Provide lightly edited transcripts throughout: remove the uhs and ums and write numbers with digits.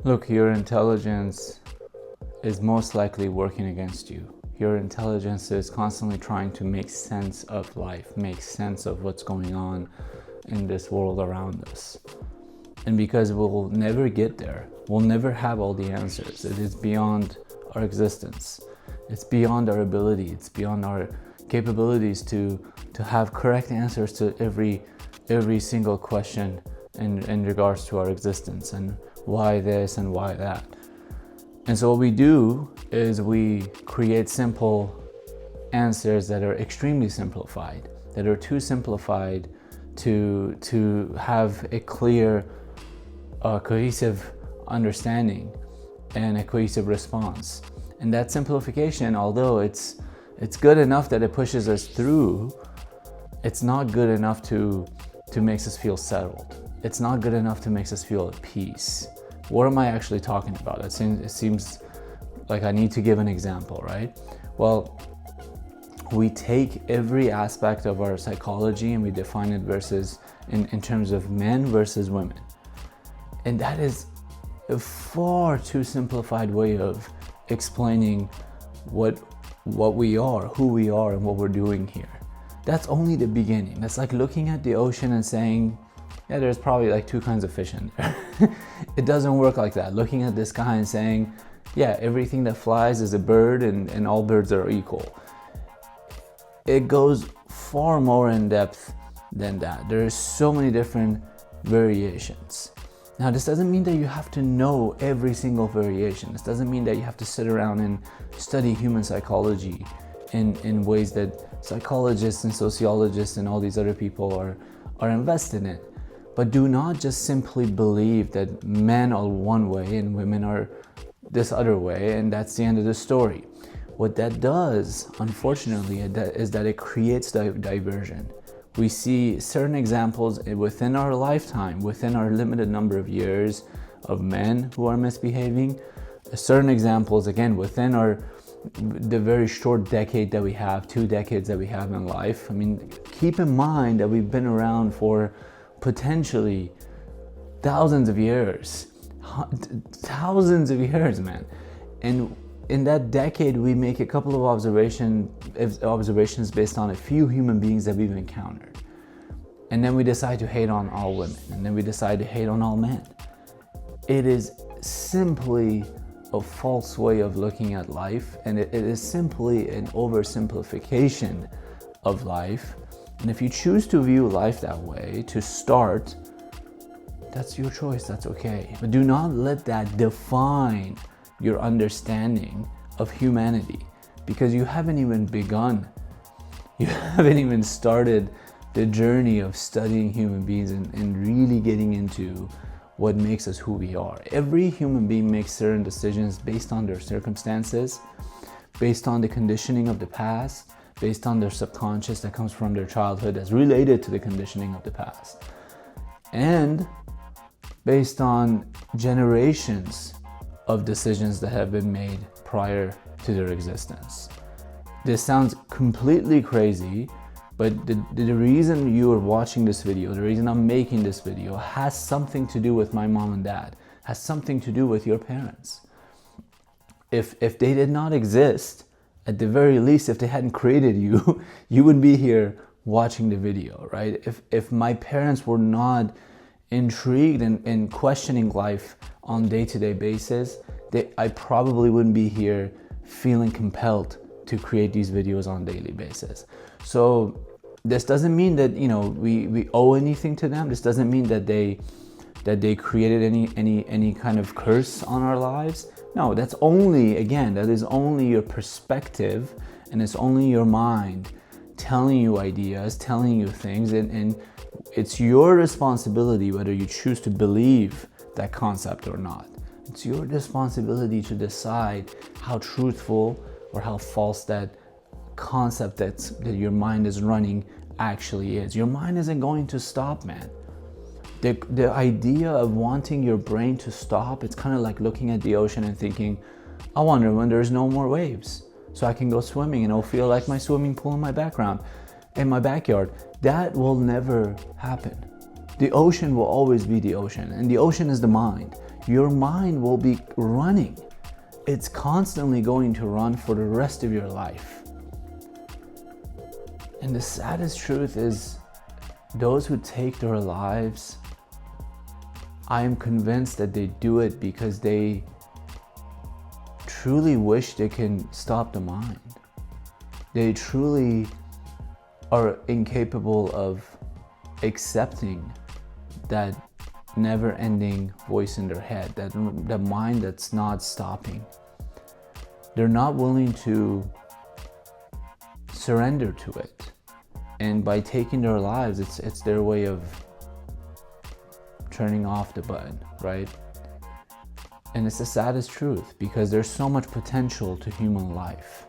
Look, your intelligence is most likely working against you. Your intelligence is constantly trying to make sense of life, make sense of what's going on in this world around us. And because we'll never get there, we'll never have all the answers. It is beyond our existence. It's beyond our ability. It's beyond our capabilities to have correct answers to every single question in regards to our existence and why this and why that. And so what we do is we create simple answers that are extremely simplified, that are too simplified to have a clear, cohesive understanding and a cohesive response. And that simplification, although it's good enough that it pushes us through, it's not good enough to make us feel settled. It's not good enough to make us feel at peace. What am I actually talking about? It seems like I need to give an example, right? Well, we take every aspect of our psychology and we define it versus in terms of men versus women. And that is a far too simplified way of explaining what we are, who we are, and what we're doing here. That's only the beginning. That's like looking at the ocean and saying, yeah, there's probably like two kinds of fish in there. It doesn't work like that. Looking at the sky and saying, yeah, everything that flies is a bird and all birds are equal. It goes far more in depth than that. There are so many different variations. Now, this doesn't mean that you have to know every single variation. This doesn't mean that you have to sit around and study human psychology in ways that psychologists and sociologists and all these other people are invested in. But do not just simply believe that men are one way and women are this other way, and that's the end of the story. What that does, unfortunately, is that it creates diversion. We see certain examples within our lifetime, within our limited number of years, of men who are misbehaving. Certain examples, again, within the very short decade that we have, 2 decades that we have in life. I mean, keep in mind that we've been around for potentially thousands of years, man. And in that decade, we make a couple of observations based on a few human beings that we've encountered. And then we decide to hate on all women, and then we decide to hate on all men. It is simply a false way of looking at life, and it is simply an oversimplification of life. And if you choose to view life that way to start, that's your choice, that's okay. But do not let that define your understanding of humanity, because you haven't even begun. You haven't even started the journey of studying human beings and really getting into what makes us who we are. Every human being makes certain decisions based on their circumstances, based on the conditioning of the past, based on their subconscious that comes from their childhood that's related to the conditioning of the past, and based on generations of decisions that have been made prior to their existence. This sounds completely crazy, but the reason you are watching this video, the reason I'm making this video, has something to do with my mom and dad, has something to do with your parents. If they did not exist, at the very least, if they hadn't created you, you would be here watching the video, right? If my parents were not intrigued and questioning life on a day-to-day basis, I probably wouldn't be here feeling compelled to create these videos on a daily basis. So this doesn't mean that, you know, we owe anything to them. This doesn't mean that they created any kind of curse on our lives. No, that is only your perspective, and it's only your mind telling you ideas, telling you things, and it's your responsibility whether you choose to believe that concept or not. It's your responsibility to decide how truthful or how false that concept that your mind is running actually is. Your mind isn't going to stop, man. The idea of wanting your brain to stop, it's kind of like looking at the ocean and thinking, I wonder when there's no more waves so I can go swimming and it'll feel like my swimming pool in my backyard. That will never happen. The ocean will always be the ocean, and the ocean is the mind. your mind will be running. It's constantly going to run for the rest of your life. And the saddest truth is, those who take their lives, I am convinced that they do it because they truly wish they can stop the mind. They truly are incapable of accepting that never-ending voice in their head, that mind that's not stopping. They're not willing to surrender to it. And by taking their lives, it's their way of turning off the button, right? And it's the saddest truth, because there's so much potential to human life.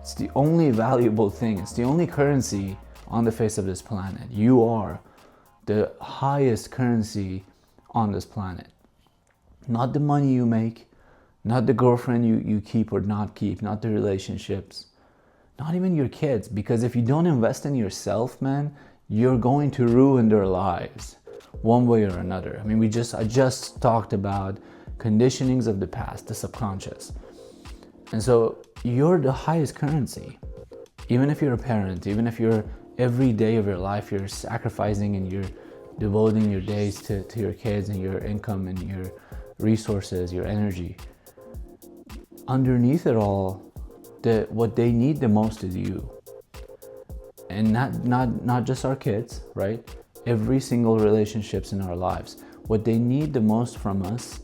It's the only valuable thing. It's the only currency on the face of this planet. You are the highest currency on this planet. Not the money you make, not the girlfriend you keep or not keep, not the relationships, not even your kids. Because if you don't invest in yourself, man, you're going to ruin their lives one way or another. I mean, I just talked about conditionings of the past, the subconscious. And so you're the highest currency. Even if you're a parent, even if you're every day of your life, you're sacrificing and you're devoting your days to your kids and your income and your resources, your energy. Underneath it all, what they need the most is you. And not just our kids, right? Every single relationships in our lives. What they need the most from us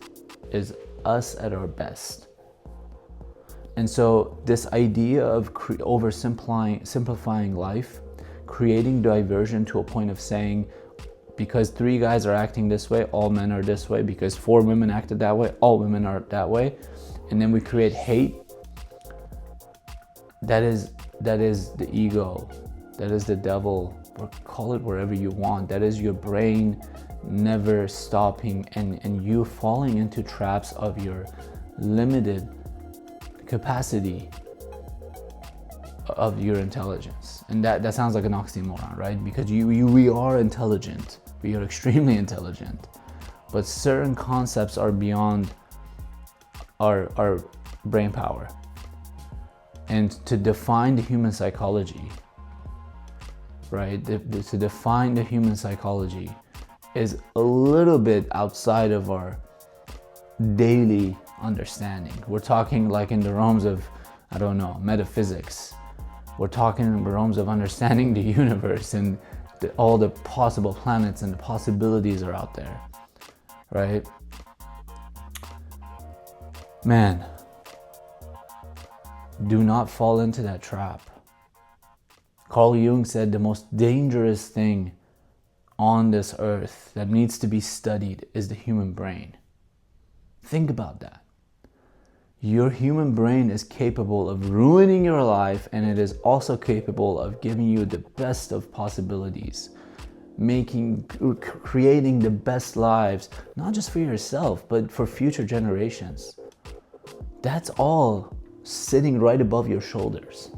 is us at our best. And so this idea of simplifying life, creating diversion to a point of saying, because 3 guys are acting this way, all men are this way. Because 4 women acted that way, all women are that way. And then we create hate. That is the ego. That is the devil, or call it wherever you want. That is your brain never stopping and you falling into traps of your limited capacity of your intelligence. And that sounds like an oxymoron, right? Because we are intelligent. We are extremely intelligent. But certain concepts are beyond our brain power. And to define the human psychology, right? To define the human psychology is a little bit outside of our daily understanding. We're talking like in the realms of, I don't know, metaphysics. We're talking in the realms of understanding the universe and all the possible planets and the possibilities are out there, right? Man, do not fall into that trap. Carl Jung said the most dangerous thing on this earth that needs to be studied is the human brain. Think about that. Your human brain is capable of ruining your life, and it is also capable of giving you the best of possibilities, creating the best lives, not just for yourself, but for future generations. That's all sitting right above your shoulders.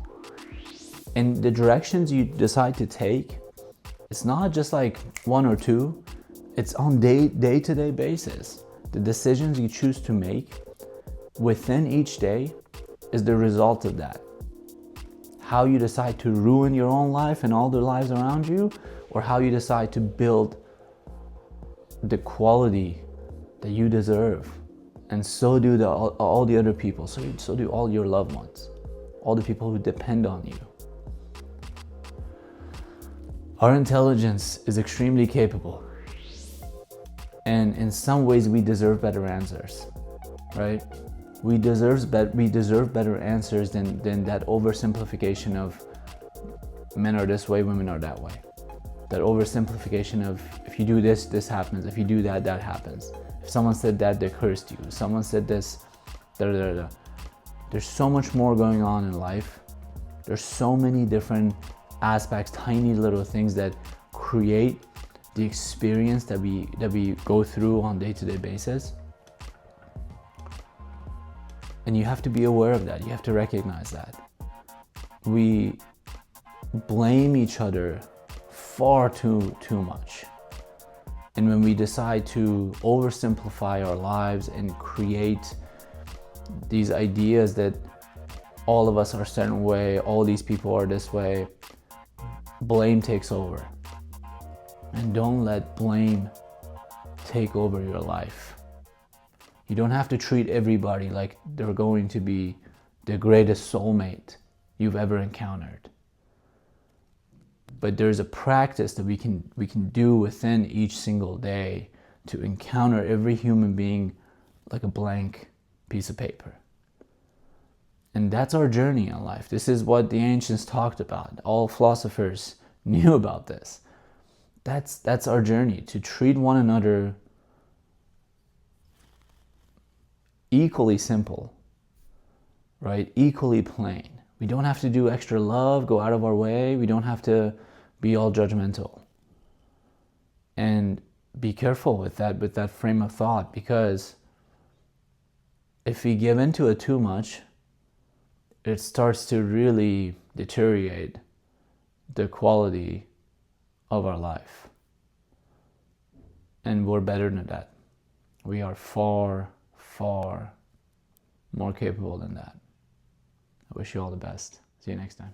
And the directions you decide to take, it's not just like 1 or 2, it's on day-to-day basis. The decisions you choose to make within each day is the result of that. How you decide to ruin your own life and all the lives around you, or how you decide to build the quality that you deserve. And so do all the other people, so do all your loved ones, all the people who depend on you. Our intelligence is extremely capable. And in some ways we deserve better answers, right? We deserve better answers than that oversimplification of men are this way, women are that way. That oversimplification of if you do this, this happens. If you do that, that happens. If someone said that, they cursed you. If someone said this, da. There's so much more going on in life. There's so many different aspects, tiny little things that create the experience that we go through on day-to-day basis. And you have to be aware of that. You have to recognize that. We blame each other far too much. And when we decide to oversimplify our lives and create these ideas that all of us are a certain way, all these people are this way, blame takes over. And don't let blame take over your life. You don't have to treat everybody like they're going to be the greatest soulmate you've ever encountered. But there's a practice that we can do within each single day to encounter every human being like a blank piece of paper. And that's our journey in life. This is what the ancients talked about. All philosophers knew about this. That's our journey, to treat one another equally simple, right? Equally plain. We don't have to do extra love, go out of our way. We don't have to be all judgmental. And be careful with that frame of thought, because if we give into it too much, it starts to really deteriorate the quality of our life. And we're better than that. We are far, far more capable than that. I wish you all the best. See you next time.